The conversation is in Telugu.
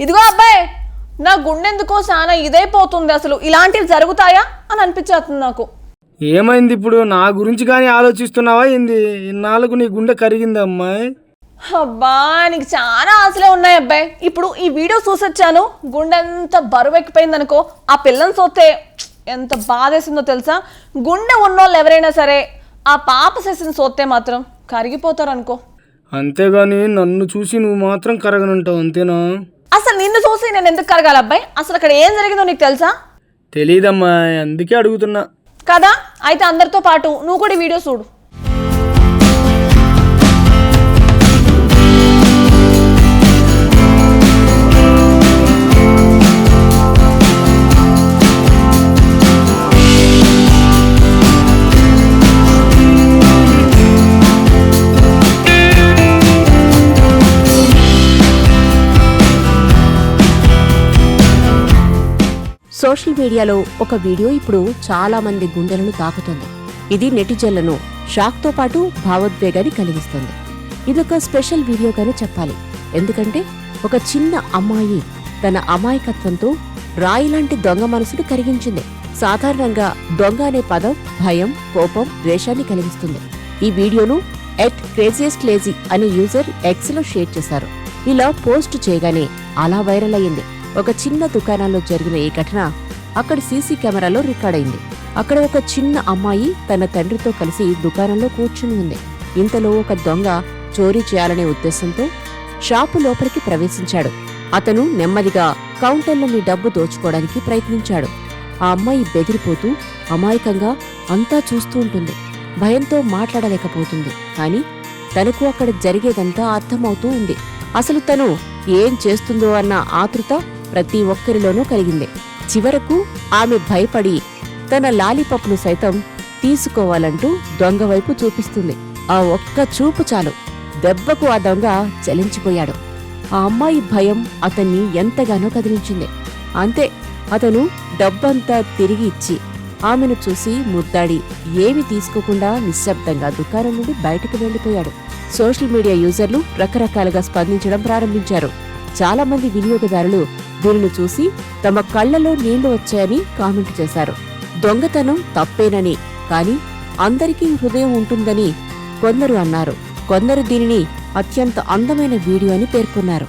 ఇదిగో అబ్బాయి, నా గుండెందుకో చాలా ఇదైపోతుంది. అసలు ఇలాంటివి జరుగుతాయా అని అనిపించేస్తుంది నాకు. ఏమైంది ఇప్పుడు? నా గురించి కానీ ఆలోచిస్తున్నావా ఏంది? ఇన్నాళ్ళకు నీ గుండె కరిగింది అమ్మాయి. అబ్బా, నీకు చాలా ఆశలే ఉన్నాయి అబ్బాయి. ఇప్పుడు ఈ వీడియో చూసొచ్చాను, గుండె ఎంత బరువెక్కిపోయింది అనుకో. ఆ పిల్లని చూస్తే ఎంత బాధేసిందో తెలుసా. గుండె ఉన్నోళ్ళు ఎవరైనా సరే ఆ పాప చేసిన చూస్తే మాత్రం కరిగిపోతారు అనుకో. అంతేగాని నన్ను చూసి నువ్వు మాత్రం కరగనుంటావు, అంతేనా? అసలు నిన్ను చూసి నేను ఎందుకు కరగాలి అబ్బాయి? అసలు అక్కడ ఏం జరిగిందో నీకు తెలుసా? తెలీదమ్మా, అందుకే అడుగుతున్నా కదా. అయితే అందరితో పాటు నువ్వు కూడా ఈ వీడియో చూడు. సోషల్ మీడియాలో ఒక వీడియో ఇప్పుడు చాలా మంది గుండెలను తాకుతుంది. ఇది నెటిజన్లను షాక్తో పాటు భావోద్వేగాన్ని కలిగిస్తుంది. ఇదొక స్పెషల్ వీడియోగానే చెప్పాలి. ఎందుకంటే ఒక చిన్న అమ్మాయి తన అమాయకత్వంతో రాయిలాంటి దొంగ మనసును కరిగించింది. సాధారణంగా దొంగ అనే పదం భయం, కోపం, ద్వేషాన్ని కలిగిస్తుంది. ఈ వీడియోను @craziestlazy అనే యూజర్ X లో షేర్ చేశారు. ఇలా పోస్ట్ చేయగానే అలా వైరల్ అయ్యింది. ఒక చిన్న దుకాణంలో జరిగిన ఈ ఘటన అక్కడి సీసీ కెమెరాలో రికార్డ్ అయింది. అక్కడ ఒక చిన్న అమ్మాయి తన తండ్రితో కలిసి దుకాణంలో కూర్చుని ఉంది. ఇంతలో ఒక దొంగ చోరీ చేయాలనే ఉద్దేశంతో షాపు లోపలికి ప్రవేశించాడు. అతను నెమ్మదిగా కౌంటర్లోని డబ్బు దోచుకోవడానికి ప్రయత్నించాడు. ఆ అమ్మాయి బెదిరిపోతూ అమాయకంగా అంతా చూస్తూ ఉంటుంది. భయంతో మాట్లాడలేకపోతుంది. కాని తనకు అక్కడ జరిగేదంతా అర్థమవుతూ ఉంది. అసలు తను ఏం చేస్తుందో అన్న ఆతృత ప్రతి ఒక్కరిలోనూ కలిగింది. చివరకు ఆమె భయపడి తన లాలీపాప్ను సైతం తీసుకోవాలంటూ దొంగ వైపు చూపిస్తుంది. ఆ ఒక్క చూపు చాలు, దెబ్బకు ఆ దొంగ చలించిపోయాడు. ఆ అమ్మాయి భయం అతన్ని ఎంతగానో కదిలించింది. అంతే, అతను డబ్బంతా తిరిగి ఇచ్చి ఆమెను చూసి ముద్దాడి ఏమీ తీసుకోకుండా నిశ్శబ్దంగా దుకాణం నుండి బయటకు వెళ్లిపోయాడు. సోషల్ మీడియా యూజర్లు రకరకాలుగా స్పందించడం ప్రారంభించారు. చాలా మంది వినియోగదారులు దీనిని చూసి తమ కళ్లలో నీళ్లు వచ్చాయని కామెంట్ చేశారు. దొంగతనం తప్పేనని, కాని అందరికీ హృదయం ఉంటుందని కొందరు అన్నారు. కొందరు దీనిని అత్యంత అందమైన వీడియో అని పేర్కొన్నారు.